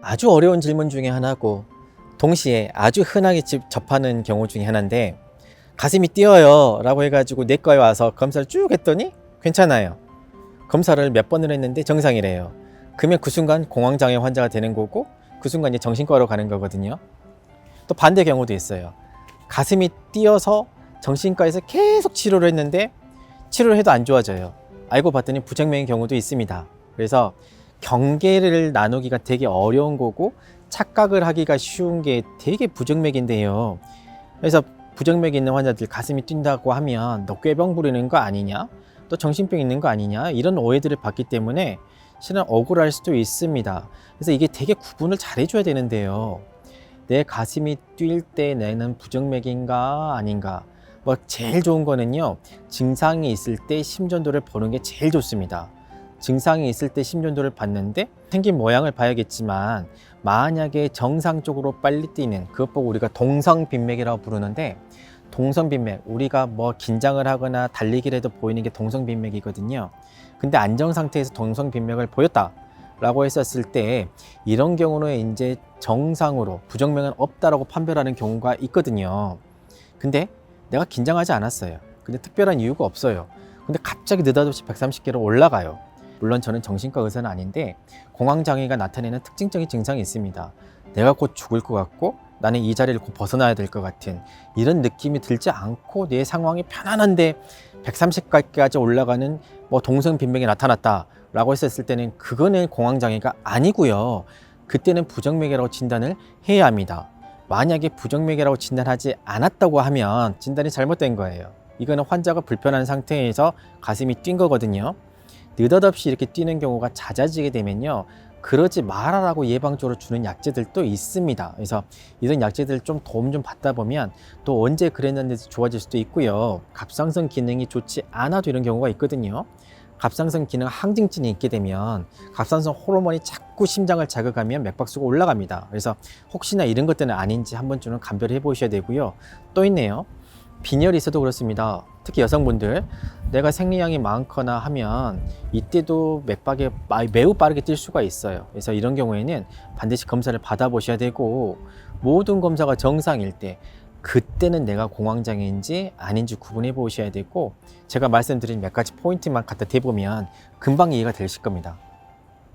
아주 어려운 질문 중에 하나고 동시에 아주 흔하게 접하는 경우 중에 하나인데, 가슴이 뛰어요 라고 해가지고 내과에 와서 검사를 쭉 했더니 괜찮아요. 검사를 몇 번을 했는데 정상이래요. 그러면 그 순간 공황장애 환자가 되는 거고, 그 순간 이제 정신과로 가는 거거든요. 또 반대 경우도 있어요. 가슴이 뛰어서 정신과에서 계속 치료를 했는데 치료를 해도 안 좋아져요. 알고 봤더니 부정맥인 경우도 있습니다. 그래서 경계를 나누기가 되게 어려운 거고, 착각을 하기가 쉬운 게 되게 부정맥인데요. 그래서 부정맥이 있는 환자들 가슴이 뛴다고 하면 너 꾀병 부리는 거 아니냐? 또 정신병 있는 거 아니냐? 이런 오해들을 받기 때문에 실은 억울할 수도 있습니다. 그래서 이게 되게 구분을 잘 해줘야 되는데요. 내 가슴이 뛸 때 내는 부정맥인가 아닌가? 뭐 제일 좋은 거는요, 증상이 있을 때 심전도를 보는 게 제일 좋습니다. 증상이 있을 때 심전도를 봤는데 생긴 모양을 봐야겠지만, 만약에 정상적으로 빨리 뛰는, 그것 보고 우리가 동성빈맥이라고 부르는데, 동성빈맥, 우리가 뭐 긴장을 하거나 달리기를 해도 보이는 게 동성빈맥이거든요. 근데 안정 상태에서 동성빈맥을 보였다 라고 했었을 때, 이런 경우는 이제 정상으로 부정맥은 없다라고 판별하는 경우가 있거든요. 근데 내가 긴장하지 않았어요. 근데 특별한 이유가 없어요. 근데 갑자기 느닷없이 130개로 올라가요. 물론 저는 정신과 의사는 아닌데 공황장애가 나타내는 특징적인 증상이 있습니다. 내가 곧 죽을 것 같고 나는 이 자리를 곧 벗어나야 될 것 같은 이런 느낌이 들지 않고 내 상황이 편안한데 130까지 올라가는 뭐 동성빈맥이 나타났다 라고 했었을 때는 그거는 공황장애가 아니고요. 그때는 부정맥이라고 진단을 해야 합니다. 만약에 부정맥이라고 진단하지 않았다고 하면 진단이 잘못된 거예요. 이거는 환자가 불편한 상태에서 가슴이 뛴 거거든요. 느닷없이 이렇게 뛰는 경우가 잦아지게 되면요, 그러지 말아라고 예방적으로 주는 약제들도 있습니다. 그래서 이런 약제들 좀 도움 좀 받다 보면 또 언제 그랬는데 좋아질 수도 있고요. 갑상선 기능이 좋지 않아도 이런 경우가 있거든요. 갑상선 기능 항진증이 있게 되면 갑상선 호르몬이 자꾸 심장을 자극하면 맥박수가 올라갑니다. 그래서 혹시나 이런 것 때문에 아닌지 한 번쯤은 감별해 보셔야 되고요. 또 있네요. 빈혈이 있어도 그렇습니다. 특히 여성분들, 내가 생리량이 많거나 하면 이때도 맥박이 매우 빠르게 뛸 수가 있어요. 그래서 이런 경우에는 반드시 검사를 받아보셔야 되고, 모든 검사가 정상일 때 그때는 내가 공황장애인지 아닌지 구분해 보셔야 되고, 제가 말씀드린 몇 가지 포인트만 갖다 대보면 금방 이해가 되실 겁니다.